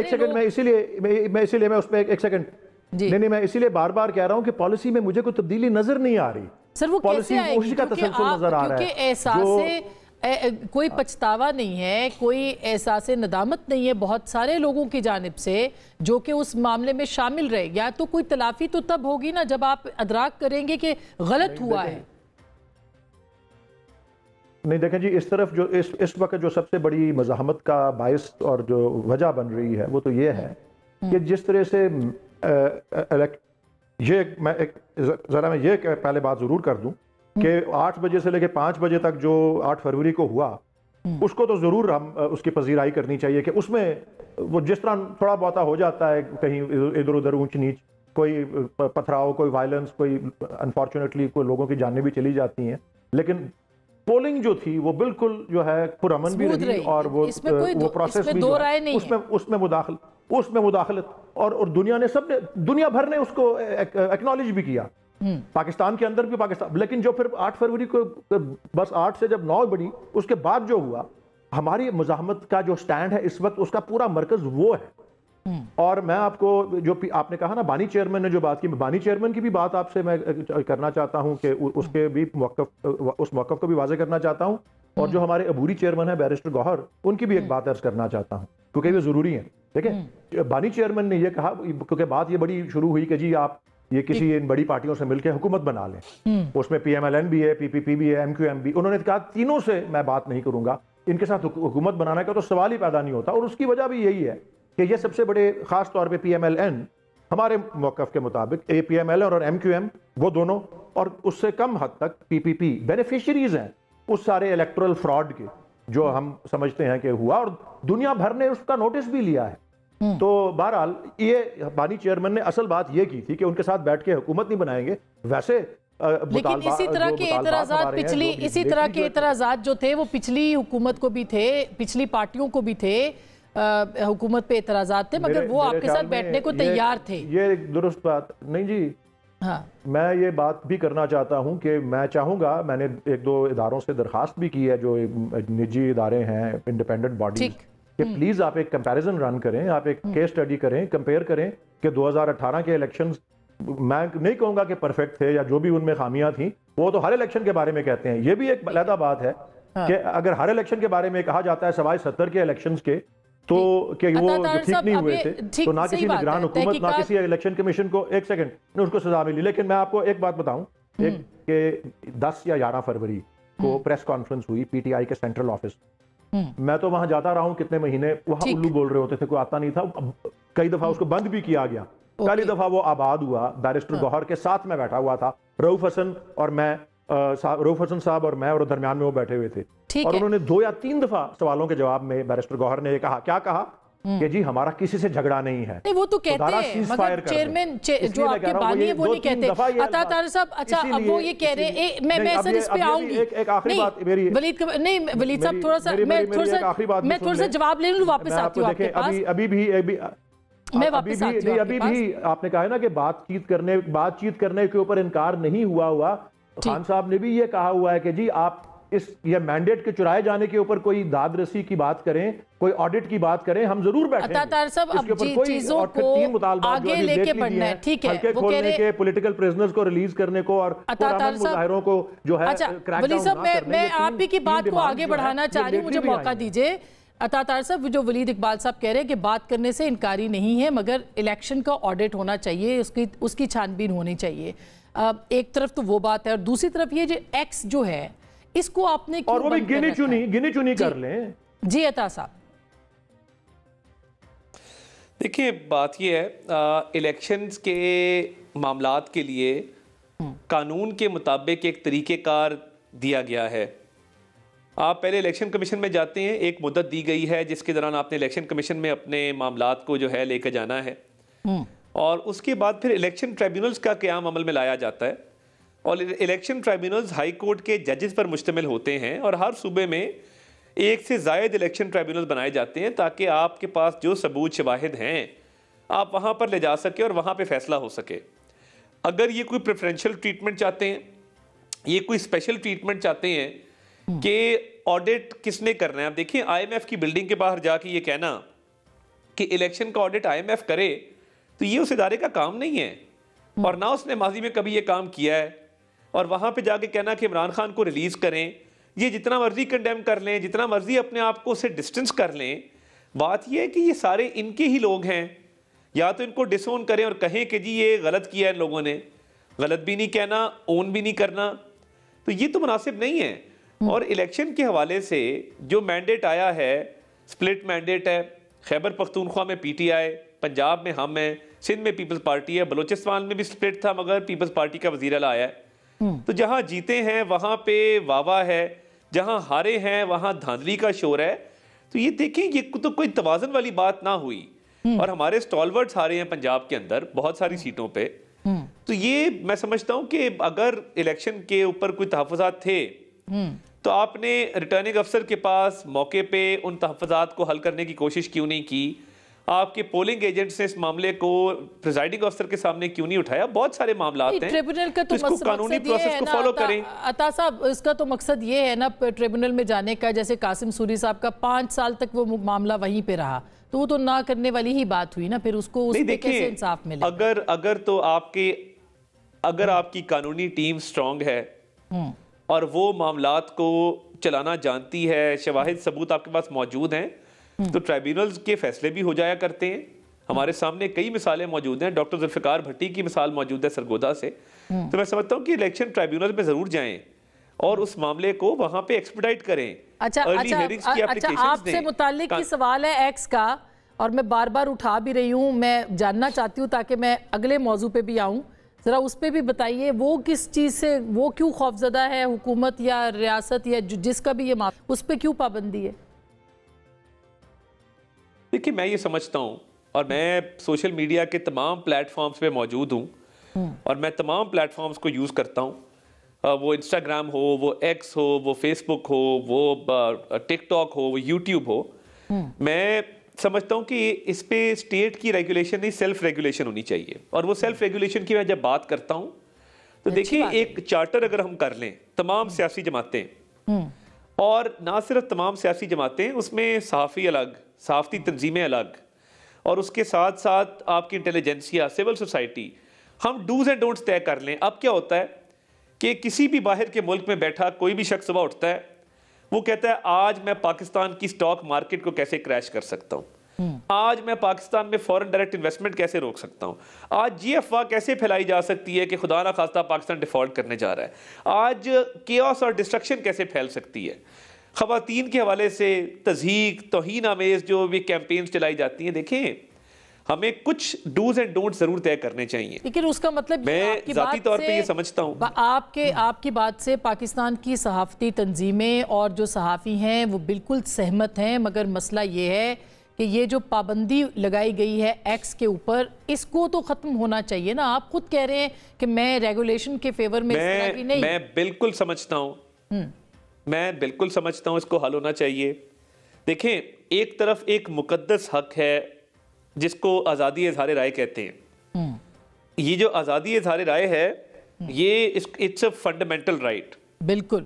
सेकंड मैं इसीलिए मैं उस पर एक सेकंड नहीं मैं इसीलिए बार बार कह रहा हूं कि पॉलिसी में मुझे कोई तब्दीली नजर नहीं आ रही। सर वो पॉलिसी कोशिश का तसलसल नजर आ रहा है, क्योंकि एहसास कोई पछतावा नहीं है, कोई एहसास नदामत नहीं है बहुत सारे लोगों की जानिब से जो कि उस मामले में शामिल रहे। या तो कोई तलाफी तो तब होगी ना जब आप अदराक करेंगे कि गलत हुआ है। नहीं देखें जी, इस तरफ जो इस वक्त जो सबसे बड़ी मज़ाहमत का बायस और जो वजह बन रही है वो तो ये है कि जिस तरह से जरा मैं ये पहले बात जरूर कर दूं कि 8 बजे से लेकर 5 बजे तक जो 8 फरवरी को हुआ उसको तो जरूर हम उसकी पजीराई करनी चाहिए कि उसमें वो जिस तरह थोड़ा बहुता हो जाता है कहीं इधर उधर ऊंच नीच, कोई पथराव, कोई वायलेंस, कोई अनफॉर्चुनेटली कोई लोगों की जानें भी चली जाती हैं, लेकिन पोलिंग जो थी वो बिल्कुल जो है पुरअमन भी रही और वो प्रोसेस भी उसमें मुदाखलत और दुनिया ने सबने दुनिया भर ने उसको एक्नॉलेज भी किया, पाकिस्तान के अंदर भी पाकिस्तान। लेकिन जो फिर 8 फरवरी को बस 8 से जब 9 बढ़ी उसके बाद जो हुआ, हमारी मुजाहमत का जो स्टैंड है इस वक्त उसका पूरा मरकज वो है। और मैं आपको जो आपने कहा ना बानी चेयरमैन ने जो बात की, बानी चेयरमैन की भी बात आपसे मैं करना चाहता हूं कि उसके भी उस मौक़िफ़ को भी वाज़ेह करना चाहता हूं, और जो हमारे अबूरी चेयरमैन है बैरिस्टर गौहर, उनकी भी एक बात अर्ज करना चाहता हूं क्योंकि ये जरूरी है। देखिए बानी चेयरमैन ने ये कहा, क्योंकि बात ये बड़ी शुरू हुई कि जी आप ये किसी इन बड़ी पार्टियों से मिलकर हुकूमत बना लें, उसमें PMLN भी है, PPP भी है, MQM भी। उन्होंने कहा तीनों से मैं बात नहीं करूंगा, इनके साथ हुकूमत बनाने का तो सवाल ही पैदा नहीं होता। और उसकी वजह भी यही है कि ये सबसे बड़े खास तौर पे PMLN हमारे मौक़िफ़ के मुताबिक PMLN और MQM वो दोनों और उससे कम हद तक PPP बेनिफिशियरीज हैं उस सारे इलेक्टोरल फ्रॉड के जो हम समझते हैं कि हुआ, और दुनिया भर ने उसका नोटिस भी लिया है। तो बहरहाल ये बानी चेयरमैन ने असल बात ये की थी कि उनके साथ बैठ के हुकूमत नहीं बनाएंगे। वैसे लेकिन इसी तरह के एतराज़ात जो थे वो पिछली हुकूमत को भी थे, पिछली पार्टियों को भी थे, हुकूमत पे एतराज़ात थे, मगर वो आपके साथ बैठने को तैयार थे। ये दुरुस्त बात नहीं जी। हाँ। मैं ये बात भी करना चाहता हूं कि मैं चाहूंगा, मैंने 1-2 इदारों से दरखास्त भी की है जो निजी इदारे हैं, इंडिपेंडेंट बॉडीज, कि प्लीज आप एक कंपैरिजन रन करें, आप एक केस स्टडी करें, कंपेयर करें कि 2018 के इलेक्शंस, मैं नहीं कहूंगा कि परफेक्ट थे या जो भी उनमें खामियां थी, वो तो हर इलेक्शन के बारे में कहते हैं। ये भी एक अलग बात है कि अगर हर इलेक्शन के बारे में कहा जाता है सवाए 70 के इलेक्शंस के, तो कि वो ठीक नहीं हुए थे, तो ना किसी निगरान हुकूमत ना किसी इलेक्शन कमीशन को एक सेकंड ने उसको सजा मिली। लेकिन मैं आपको एक बात बताऊं कि 10 या 11 फरवरी को प्रेस कॉन्फ्रेंस हुई PTI के सेंट्रल ऑफिस। मैं तो वहां जाता रहा हूं कितने महीने, वहां उल्लू बोल रहे होते थे, कोई आता नहीं था। कई दफा उसको बंद भी किया गया। पहली दफा वो आबाद हुआ, बैरिस्टर गौहर के साथ में बैठा हुआ था, रऊफ हसन और मैं, रऊफ हसन साहब और मैं, और दरमियान में वो बैठे हुए थे। और उन्होंने 2 या 3 दफा सवालों के जवाब में बैरिस्टर गौहर ने कहा, क्या कहा कि जी हमारा किसी से झगड़ा नहीं है। नहीं वो तो कहते हैं, मगर चेयरमैन जो आपके बानी है वो नहीं कहते। अता तार साहब, अच्छा अब वो ये कह रहे हैं, मैं सर इस पे आऊंगी। एक आखिरी बात मेरी, वलीद साहब थोड़ा सा मैं थोड़ा सा जवाब ले लूं, वापस आती हूं आपके पास। अभी भी आपने कहा है ना कि बातचीत करने के ऊपर इनकार नहीं हुआ। खान साहब ने भी ये कहा हुआ है कि जी आप इस ये मैंडेट के चुराए जाने के ऊपर कोई दाद रसी की बात करें, कोई ऑडिट की बात करें, हम जरूर बैठेंगे। अतातार साहब, अब चीजों को आगे लेके बढ़ना है, ठीक है, हल्के खोलने के, पॉलिटिकल प्रिजनर्स को रिलीज करने को और मुजाहिरों को जो है वली साहब, मैं आप ही की बात को आगे बढ़ाना चाह रही हूँ, मुझे मौका दीजिए। अतातार साहब, जो वलीद इकबाल साहब कह रहे हैं कि बात करने से इनकारी नहीं है, मगर इलेक्शन का ऑडिट होना चाहिए, उसकी छानबीन होनी चाहिए। एक तरफ तो वो बात है, और दूसरी तरफ ये जो एक्स जो है इसको आपने और वो भी गिनी चुनी कर लें। जी अता साहब, देखिए बात ये है, इलेक्शंस के मामलात के लिए कानून के मुताबिक एक तरीक़ेकार दिया गया है। आप पहले इलेक्शन कमीशन में जाते हैं, एक मुद्दत दी गई है जिसके दौरान आपने इलेक्शन कमीशन में अपने मामलात को जो है लेकर जाना है, और उसके बाद फिर इलेक्शन ट्राइब्यूनल्स का क़याम अमल में लाया जाता है। और इलेक्शन ट्राइब्यूनल्स हाई कोर्ट के जजेस पर मुश्तमिल होते हैं, और हर सूबे में एक से ज़ायद इलेक्शन ट्राइब्यूनल बनाए जाते हैं ताकि आपके पास जो सबूत शवाहिद हैं आप वहाँ पर ले जा सके और वहाँ पर फैसला हो सके। अगर ये कोई प्रेफरेंशियल ट्रीटमेंट चाहते हैं, ये कोई स्पेशल ट्रीटमेंट चाहते हैं कि ऑडिट किसने करना है। आप देखिए IMF की बिल्डिंग के बाहर जाके ये कहना कि इलेक्शन का ऑडिट IMF करे, तो ये उस इदारे का काम नहीं है, और ना उसने माजी में कभी ये काम किया है। और वहां पे जाके कहना कि इमरान खान को रिलीज करें, ये जितना मर्जी कंडेम कर लें, जितना मर्जी अपने आप को उससे डिस्टेंस कर लें, बात ये है कि ये सारे इनके ही लोग हैं। या तो इनको डिसोन करें और कहें कि जी ये गलत किया है इन लोगों ने, गलत भी नहीं कहना, ओन भी नहीं करना, तो ये तो मुनासिब नहीं है। और इलेक्शन के हवाले से जो मैंडेट आया है, स्प्लिट मैंडेट है। खैबर पख्तूनख्वा में PTI, पंजाब में हम हैं, सिंध में पीपल्स पार्टी है, बलूचिस्तान में भी स्प्लिट था मगर पीपल्स पार्टी का वजीर आला आया है। तो जहां जीते हैं वहां पे वावा है, जहां हारे हैं वहां धांधली का शोर है। तो ये देखें, ये तो कोई तवाज़ुन वाली बात ना हुई, और हमारे स्टॉलवर्ड्स हारे हैं पंजाब के अंदर बहुत सारी सीटों पे। तो ये मैं समझता हूं कि अगर इलेक्शन के ऊपर कोई तहफ़्फ़ुज़ात थे तो आपने रिटर्निंग अफसर के पास मौके पे उन तहफ़्फ़ुज़ात को हल करने की कोशिश क्यों नहीं की? आपके पोलिंग एजेंट्स ने इस मामले को प्रिजाइडिंग अफसर के सामने क्यों नहीं उठाया? बहुत सारे मामलात हैं। ट्रिब्यूनल का तो इसको कानूनी प्रोसेस को फॉलो करें। अता साहब, इसका तो मकसद ये है ना ट्रिब्यूनल में जाने का, जैसे कासिम सूरी साहब का 5 साल तक वो मामला वहीं पे रहा, तो वो तो ना करने वाली ही बात हुई ना, फिर उसको उस पे कैसे इंसाफ मिलेगा? अगर तो अगर आपकी कानूनी टीम स्ट्रांग है और वो मामलात को चलाना जानती है, शवाहिद सबूत आपके पास मौजूद हैं, तो ट्राइब्यूनल्स के फैसले भी हो जाया करते हैं। हमारे सामने कई मिसालें मौजूद हैं, डॉक्टर जुल्फिकार भट्टी की मिसाल मौजूद है सरगोदा से। तो मैं समझता हूँ कि इलेक्शन ट्राइब्यूनल में जरूर जाएं और उस मामले को वहां पे एक्सपेडाइट करें। अच्छा, आपसे मुताल्लिक की सवाल है एक्स का, और मैं बार बार उठा भी रही हूँ, मैं जानना चाहती हूँ ताकि मैं अगले मौजू पे भी आऊँ। जरा उस पे भी बताइए, वो किस चीज़ से, वो क्यों खौफजदा है, हुकूमत या रियासत या जिसका भी ये उस पे क्यों पाबंदी है? देखिए, मैं ये समझता हूँ, और मैं सोशल मीडिया के तमाम प्लेटफॉर्म्स पे मौजूद हूँ और मैं तमाम प्लेटफॉर्म्स को यूज़ करता हूँ, वो इंस्टाग्राम हो, वो एक्स हो, वो फेसबुक हो, वो टिकटॉक हो, वो यूट्यूब हो। मैं समझता हूँ कि इस पे स्टेट की रेगुलेशन नहीं, सेल्फ रेगुलेशन होनी चाहिए। और वो सेल्फ रेगुलेशन की मैं जब बात करता हूँ तो देखिए, एक चार्टर अगर हम कर लें तमाम सियासी जमातें, और ना सिर्फ तमाम सियासी जमातें, उसमें सहाफ़ी अलग, सहाफ़ती तंजीमें अलग, और उसके साथ साथ आपकी इंटेलिजेंसिया, सिविल सोसाइटी, हम डूज एंड डोंट्स तय कर लें। अब क्या होता है कि किसी भी बाहर के मुल्क में बैठा कोई भी शख्स सुबह उठता है, वो कहता है आज मैं पाकिस्तान की स्टॉक मार्केट को कैसे क्रैश कर सकता हूँ, आज मैं पाकिस्तान में फॉरेन डायरेक्ट इन्वेस्टमेंट कैसे रोक सकता हूँ, आज ये अफवाह कैसे फैलाई जा सकती है कि खुदा ना खास्ता पाकिस्तान डिफॉल्ट करने जा रहा है, आज केओस और डिस्ट्रक्शन कैसे फैल सकती है, ख़वातीन के हवाले से तज़हीक, तौहीन आमेज़ जो भी कैंपेन्स चलाई जाती हैं। देखें, हमें कुछ डूज एंड डोंट जरूर तय करने चाहिए। लेकिन उसका मतलब मैं ज़ाती तौर पे ये समझता हूँ, आपकी बात से पाकिस्तान की सहाफ़ती तंजीमें और जो सहाफ़ी हैं वो बिल्कुल सहमत हैं, मगर मसला ये है कि ये जो पाबंदी लगाई गई है एक्स के ऊपर, इसको तो ख़त्म होना चाहिए ना। आप खुद कह रहे हैं कि मैं रेगुलेशन के फेवर में नहीं। मैं बिल्कुल समझता हूँ, मैं बिल्कुल समझता हूँ इसको हल होना चाहिए। देखें, एक तरफ एक मुकद्दस हक है जिसको आज़ादी इज़हार राय कहते हैं। ये जो आज़ादी इज़हार राय है, ये इट्स अ फंडामेंटल राइट। बिल्कुल।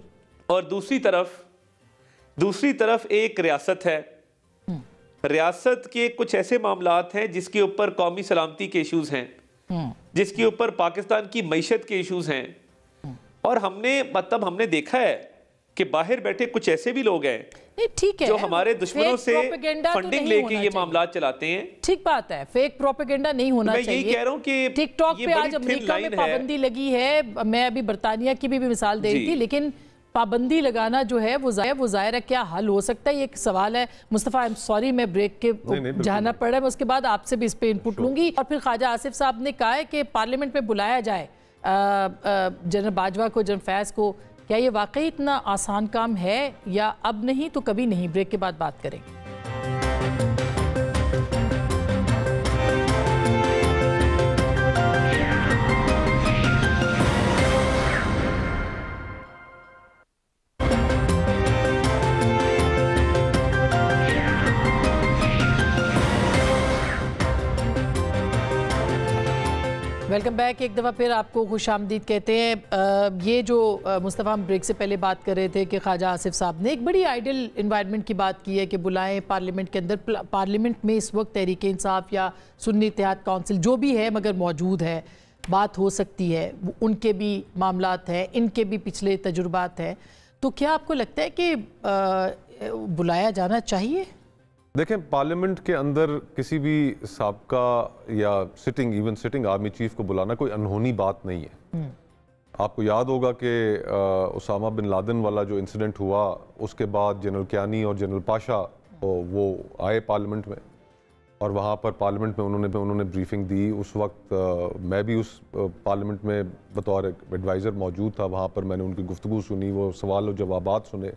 और दूसरी तरफ एक रियासत है। रियासत के कुछ ऐसे मामलात हैं जिसके ऊपर कौमी सलामती के इश्यूज हैं, जिसके ऊपर पाकिस्तान की मईशत के इश्यूज हैं। और हमने देखा है कि बाहर बैठे कुछ ऐसे भी लोग हैं ठीक है, जो हमारे दुश्मनों से फंडिंग लेके ये मामला चलाते हैं। ठीक बात है, फेक प्रोपेगेंडा नहीं होना चाहिए। मैं यही कह रहा हूं कि टिकटॉक पे आज अमेरिका में पाबंदी लगी है, मैं अभी बरतानिया की भी मिसाल दे रही थी, लेकिन पाबंदी लगाना जो है वो जाहिर है क्या हल हो सकता है, ये एक सवाल है। मुस्तफ़ा, आई एम सॉरी, मैं ब्रेक के जाना पड़ रहा है, मैं उसके बाद आपसे भी इस पे इनपुट लूंगी। और फिर ख्वाजा आसिफ साहब ने कहा है कि पार्लियामेंट में बुलाया जाए जनरल बाजवा को, जनरल फैज को। क्या ये वाकई इतना आसान काम है या अब नहीं तो कभी नहीं? ब्रेक के बाद बात करेंगे। Welcome back. एक दफ़ा फिर आपको खुशामदीद कहते हैं। ये जो मुस्तफ़ा, हम ब्रेक से पहले बात कर रहे थे कि ख्वाजा आसिफ साहब ने एक बड़ी आइडियल इन्वायरमेंट की बात की है कि बुलाएं पार्लियामेंट के अंदर। पार्लियामेंट में इस वक्त तहरीक इंसाफ या सुन्नी इत्तेहाद काउंसिल जो भी है मगर मौजूद है, बात हो सकती है, उनके भी मामलात हैं, इनके भी पिछले तजुर्बात हैं। तो क्या आपको लगता है कि बुलाया जाना चाहिए? देखें, पार्लियामेंट के अंदर किसी भी साबका या इवन सिटिंग आर्मी चीफ को बुलाना कोई अनहोनी बात नहीं है। आपको याद होगा कि उसामा बिन लादेन वाला जो इंसिडेंट हुआ, उसके बाद जनरल कियानी और जनरल पाशा वो आए पार्लियामेंट में, और वहाँ पर पार्लियामेंट में उन्होंने ब्रीफिंग दी। उस वक्त मैं भी उस पार्लियामेंट में बतौर एडवाइज़र मौजूद था। वहाँ पर मैंने उनकी गुफ्तगू सुनी, वो सवाल और जवाबात सुने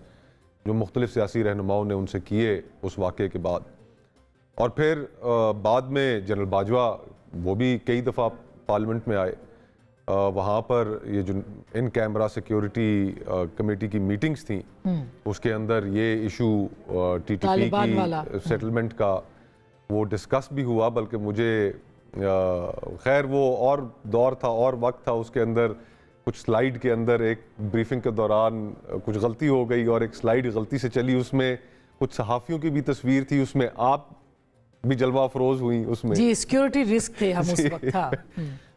जो मुख्तलिफ सियासी रहनुमाओं ने उनसे किए उस वाक़े के बाद। और फिर बाद में जनरल बाजवा वो भी कई दफ़ा पार्लियामेंट में आए। वहाँ पर ये जो इन कैमरा सिक्योरिटी कमेटी की मीटिंग्स थी, उसके अंदर ये इशू TTP की सेटलमेंट का वो डिस्कस भी हुआ। बल्कि मुझे खैर वो और दौर था और वक्त था, उसके अंदर कुछ स्लाइड के अंदर एक ब्रीफिंग के दौरान कुछ गलती हो गई और एक स्लाइड गलती से चली, उसमें कुछ सहाफ़ियों की भी तस्वीर थी, उसमें आप भी जलवा अफरोज हुई उसमें। जी, सिक्योरिटी रिस्क थे हम उस वक्त। था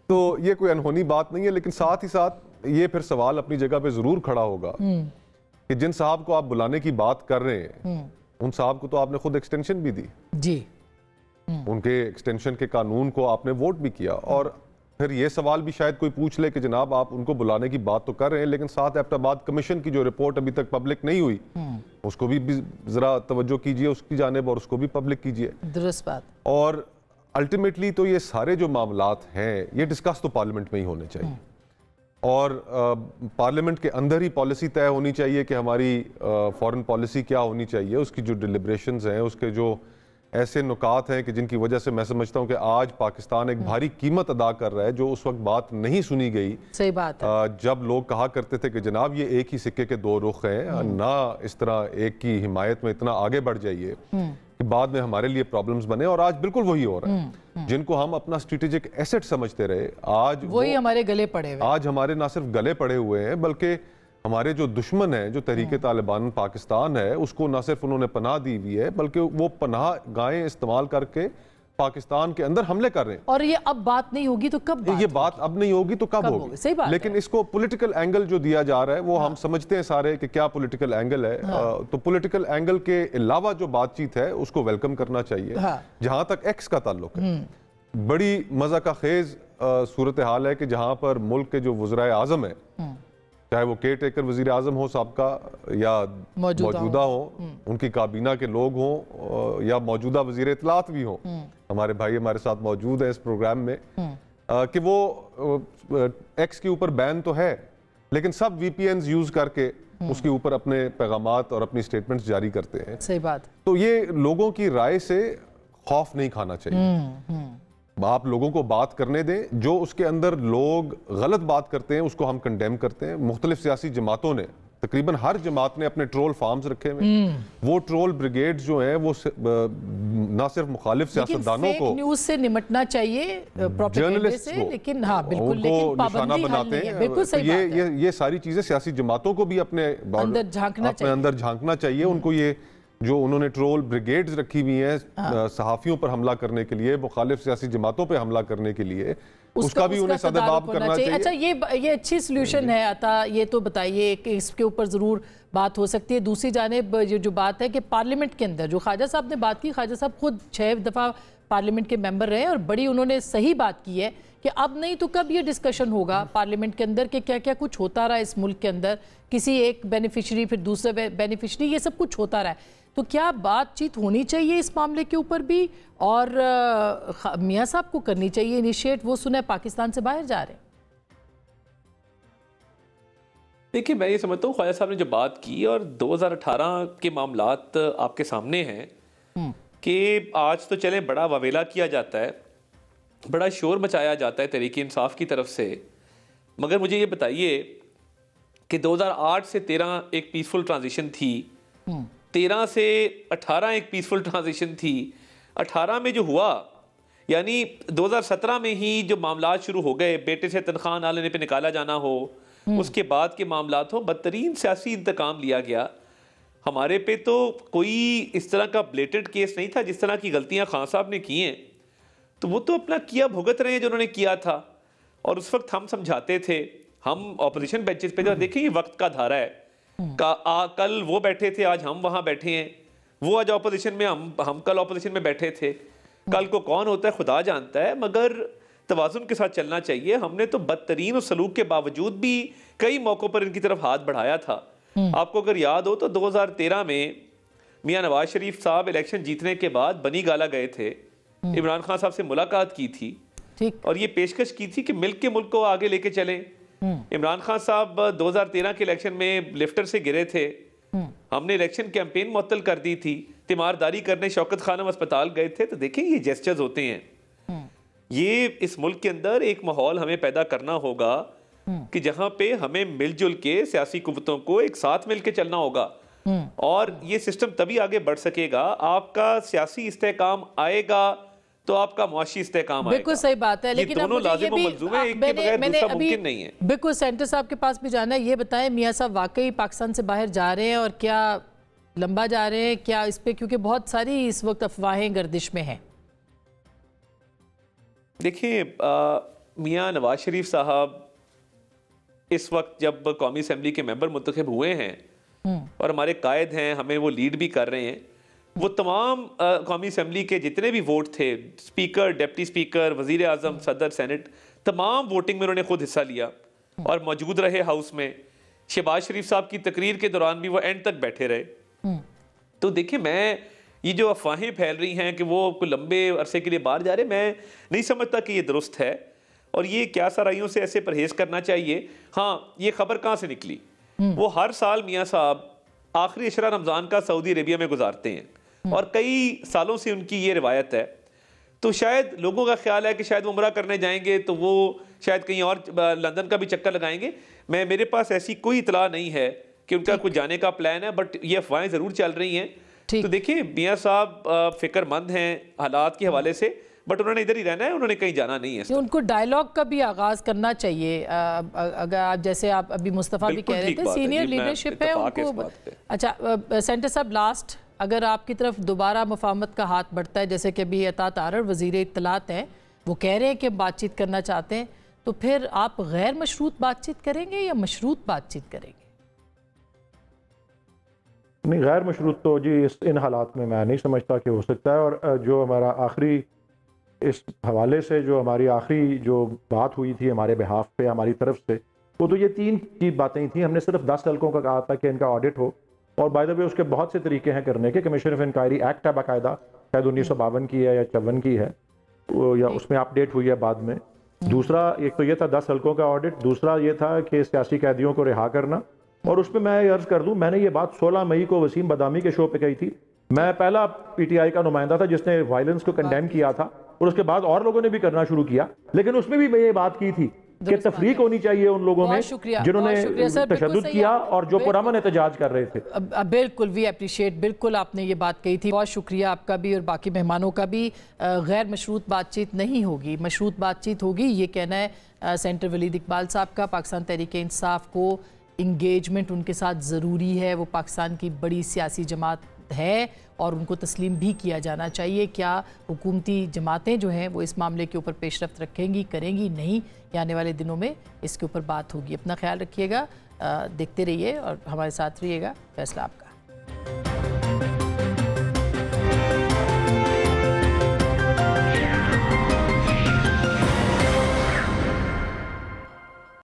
तो ये कोई अनहोनी बात नहीं है, लेकिन साथ ही साथ ये फिर सवाल अपनी जगह पे जरूर खड़ा होगा कि जिन साहब को आप बुलाने की बात कर रहे हैं, उन साहब को तो आपने खुद एक्सटेंशन भी दी जी, उनके एक्सटेंशन के कानून को आपने वोट भी किया। और फिर ये सवाल भी शायद कोई पूछ ले कि जनाब आप उनको बुलाने की बात तो कर रहे हैं, लेकिन साथ एबटाबाद कमीशन की जो रिपोर्ट अभी तक पब्लिक नहीं हुई, उसको भी जरा तवज्जो कीजिए उसकी जानिब, और उसको भी पब्लिक कीजिए। दुरुस्त बात। और अल्टीमेटली तो ये सारे जो मामलात हैं ये डिस्कस तो पार्लियामेंट में ही होने चाहिए, और पार्लियामेंट के अंदर ही पॉलिसी तय होनी चाहिए कि हमारी फॉरेन पॉलिसी क्या होनी चाहिए। उसकी जो डिलिब्रेशंस हैं, उसके जो ऐसे नुकात हैं कि जिनकी वजह से मैं समझता हूं कि आज पाकिस्तान एक भारी कीमत अदा कर रहा है, जो उस वक्त बात नहीं सुनी गई। सही बात है। जब लोग कहा करते थे कि जनाब ये एक ही सिक्के के दो रुख हैं, ना इस तरह एक की हिमायत में इतना आगे बढ़ जाइए कि बाद में हमारे लिए प्रॉब्लम्स बने। और आज बिल्कुल वही हो रहा है। जिनको हम अपना स्ट्रेटेजिक एसेट समझते रहे, आज वही हमारे गले पड़े हुए। आज हमारे ना सिर्फ गले पड़े हुए हैं, बल्कि हमारे जो दुश्मन है, जो तहरीक तालिबान पाकिस्तान है, उसको ना सिर्फ उन्होंने पनाह दी हुई है, बल्कि वो पनाह गाहें इस्तेमाल करके पाकिस्तान के अंदर हमले कर रहे हैं। और ये अब बात नहीं होगी तो कब ये बात अब नहीं होगी तो कब होगी? सही बात। लेकिन इसको पॉलिटिकल एंगल जो दिया जा रहा है वो हम समझते हैं सारे कि क्या पॉलिटिकल एंगल है। तो पॉलिटिकल एंगल के अलावा जो बातचीत है उसको वेलकम करना चाहिए। जहां तक एक्स का ताल्लुक है, बड़ी मजा का खेज सूरत हाल है कि जहां पर मुल्क के जो वज़राए आज़म है, चाहे वो केयर टेकर वजीर आजम हो सबका या मौजूदा हो, उनकी काबीना के लोग हों या मौजूदा वजीर इत्तलात भी हों, हमारे भाई हमारे साथ मौजूद है इस प्रोग्राम में, कि वो एक्स के ऊपर बैन तो है, लेकिन सब VPNs यूज करके उसके ऊपर अपने पैगामात और अपनी स्टेटमेंट्स जारी करते हैं। सही बात। तो ये लोगों की राय से खौफ नहीं खाना चाहिए। आप लोगों को बात करने दें। जो उसके अंदर लोग गलत बात करते हैं उसको हम कंडेम करते हैं। मुख्तलिफ सियासी जमातों ने तकरीबन हर जमात ने अपने ट्रोल फार्म्स रखे हुए हैं। वो ट्रोल ब्रिगेड जो है वो ना सिर्फ मुखालिफ सियासतदानों को न्यूज से निमटना चाहिए, जर्नलिस्ट से, लेकिन हाँ बिल्कुल, लेकिन निशाना बनाते हैं। बिल्कुल सही बात है। ये सारी चीजें सियासी जमातों को भी अपने अंदर झांकना चाहिए। उनको ये जो उन्होंने ट्रोल ब्रिगेड्स रखी हुई हैं सहाफियों पर हमला करने के लिए, मुखालिफ सियासी जमातों पर हमला करने के लिए, उसका भी उन्हें सदबाब करना चाहिए। अच्छा, ये अच्छी सोल्यूशन है अता, ये तो बताइए कि इसके ऊपर ज़रूर बात हो सकती है। दूसरी जानिब ये जो बात है कि पार्लियामेंट के अंदर जो ख्वाजा साहब ने बात की, ख्वाजा साहब खुद 6 दफ़ा पार्लियामेंट के मेंबर रहे और बड़ी उन्होंने सही बात की है कि अब नहीं तो कब ये डिस्कशन होगा पार्लियामेंट के अंदर कि क्या क्या कुछ होता रहा इस मुल्क के अंदर, किसी एक बेनिफिशरी फिर दूसरे बेनिफिशरी, ये सब कुछ होता रहा है। तो क्या बातचीत होनी चाहिए इस मामले के ऊपर भी, और मियां साहब को करनी चाहिए इनिशिएट? वो सुने पाकिस्तान से बाहर जा रहे हैं। देखिए, मैं ये समझता हूँ ख्वाजा साहब ने जो बात की और 2018 के मामलात आपके सामने हैं कि आज तो चलें बड़ा ववेला किया जाता है, बड़ा शोर मचाया जाता है तहरीक इंसाफ की तरफ से, मगर मुझे ये बताइए कि 2008 से 13 एक पीसफुल ट्रांजिशन थी, 13 से 18 एक पीसफुल ट्रांजिशन थी, 18 में जो हुआ यानी 2017 में ही जो मामलात शुरू हो गए, बेटे से तनख्वाह ना लेने पे निकाला जाना हो, उसके बाद के मामलात हो, बदतरीन सियासी इंतकाम लिया गया। हमारे पे तो कोई इस तरह का ब्लेटेड केस नहीं था, जिस तरह की गलतियां खान साहब ने की हैं तो वो तो अपना किया भुगत रहे हैं जो उन्होंने किया था। और उस वक्त हम समझाते थे, हम ऑपोजिशन बेंचेस पे, देखिए ये वक्त का धारा है, कल वो बैठे थे, आज हम वहां बैठे हैं, वो आज ऑपोजिशन में, हम कल ऑपोजिशन में बैठे थे, कल को कौन होता है खुदा जानता है, मगर तवाजुन के साथ चलना चाहिए। हमने तो बदतरीन और सलूक के बावजूद भी कई मौकों पर इनकी तरफ हाथ बढ़ाया था। आपको अगर याद हो तो 2013 में मियां नवाज शरीफ साहब इलेक्शन जीतने के बाद बनी गाला गए थे, इमरान खान साहब से मुलाकात की थी और ये पेशकश की थी कि मिल के मुल्क को आगे लेके चलें। इमरान खान साहब 2013 के इलेक्शन में लिफ्टर से गिरे थे, हमने इलेक्शन कैंपेन मुअत्तल कर दी थी, तीमारदारी करने शौकत खानम अस्पताल गए थे। तो देखें ये जेस्चर्स होते हैं, ये इस मुल्क के अंदर एक माहौल हमें पैदा करना होगा कि जहां पे हमें मिलजुल के सियासी कुव्वतों को एक साथ मिलकर चलना होगा और ये सिस्टम तभी आगे बढ़ सकेगा। आपका सियासी इस्तेहकाम आएगा तो आपका मुआशी इस्तेहकाम आएगा। बिल्कुल सही बात है, लेकिन दोनों लाजिम और मलज़ूम है, एक के बगैर दूसरा मुमकिन नहीं है। बिल्कुल, सेंटर साहब के पास भी जाना है। ये बताएं मियां साहब वाकई पाकिस्तान से बाहर जा रहे हैं और क्या लंबा जा रहे हैं क्या इस पे, क्योंकि बहुत सारी इस वक्त अफवाहें गर्दिश में हैं। देखिए, मियां नवाज शरीफ साहब इस वक्त जब कौमी असेंबली के मेंबर मुंतखब हुए हैं और हमारे कायद हैं, हमें वो लीड भी कर रहे हैं, वो तमाम कौमी असेंबली के जितने भी वोट थे, स्पीकर, डिप्टी स्पीकर, वजीर आजम, सदर, सेनेट, तमाम वोटिंग में उन्होंने खुद हिस्सा लिया और मौजूद रहे हाउस में। शहबाज शरीफ साहब की तकरीर के दौरान भी वो एंड तक बैठे रहे। तो देखिए, मैं ये जो अफवाहें फैल रही हैं कि वो लंबे अरसे के लिए बाहर जा रहे, मैं नहीं समझता कि ये दुरुस्त है और ये क्या सराइयों से ऐसे परहेज करना चाहिए। हाँ, ये खबर कहाँ से निकली, वो हर साल मियाँ साहब आखिरी अशरा रमज़ान का सऊदी अरेबिया में गुजारते हैं और कई सालों से उनकी ये रिवायत है। तो शायद लोगों का ख्याल है कि शायद वो उम्रा करने जाएंगे तो वो शायद कहीं और लंदन का भी चक्कर लगाएंगे। मेरे पास ऐसी कोई इतला नहीं है कि उनका कुछ जाने का प्लान है, बट ये अफवाहें ज़रूर चल रही हैं। तो देखिए, मियाँ साहब फिक्रमंद हैं हालात के हवाले से, बट उन्होंने इधर ही रहना है, उन्होंने कहीं जाना नहीं है। उनको डायलॉग का भी आगाज करना चाहिए। अगर आप जैसे आप अभी मुस्तफ़ा भी कह रहे थे, सीनियर लीडरशिप है उनको। अच्छा सेंटर साहब, लास्ट अगर आपकी तरफ दोबारा मुफाहमत का हाथ बढ़ता है, जैसे कि अभी अता तारर वज़ीर इत्तलात हैं, वो कह रहे हैं कि बातचीत करना चाहते हैं, तो फिर आप गैर मशरूत बातचीत करेंगे या मशरूत बातचीत करेंगे? नहीं, गैर मशरूत तो जी इन हालात में मैं नहीं समझता कि हो सकता है। और जो हमारा आखिरी इस हवाले से जो हमारी आखिरी जो बात हुई थी हमारे बिहाफ पे हमारी तरफ से, वो तो ये 3 की बातें थी। हमने सिर्फ 10 हल्कों का कहा था कि इनका ऑडिट हो, और बाय द वे उसके बहुत से तरीके हैं करने के। कमीशन ऑफ इंक्वायरी एक्ट है बाकायदा, शायद 1952 की है या 54 की है, या उसमें अपडेट हुई है बाद में। दूसरा एक तो ये था 10 हल्कों का ऑडिट, दूसरा ये था कि सियासी कैदियों को रिहा करना। और उसमें मैं अर्ज कर दूं, मैंने ये बात 16 मई को वसीम बदामी के शो पे कही थी। मैं पहला पीटीआई का नुमाइंदा था जिसने वायलेंस को कंडेम किया था, और उसके बाद और लोगों ने भी करना शुरू किया, लेकिन उसमें भी मैं ये बात की थी कि तफरीक होनी चाहिए उन लोगों में जिन्होंने तशद्दुद किया और जो पुरअमन एहतजाज कर रहे थे। बिल्कुल वी अप्रिशिएट, बिल्कुल आपने ये बात कही थी। बहुत शुक्रिया आपका भी और बाकी मेहमानों का भी। गैर मशरूत बातचीत नहीं होगी, मशरूत बातचीत होगी, ये कहना है सेंटर वलीद इकबाल साहब का। पाकिस्तान तहरीक इंसाफ को इंगेजमेंट उनके साथ ज़रूरी है, वो पाकिस्तान की बड़ी सियासी जमात है और उनको तस्लीम भी किया जाना चाहिए। क्या हुकूमती जमातें जो हैं वो इस मामले के ऊपर पेशरफ्त रखेंगी, करेंगी, नहीं, या आने वाले दिनों में इसके ऊपर बात होगी। अपना ख्याल रखिएगा, देखते रहिए और हमारे साथ रहिएगा। फैसला आपका।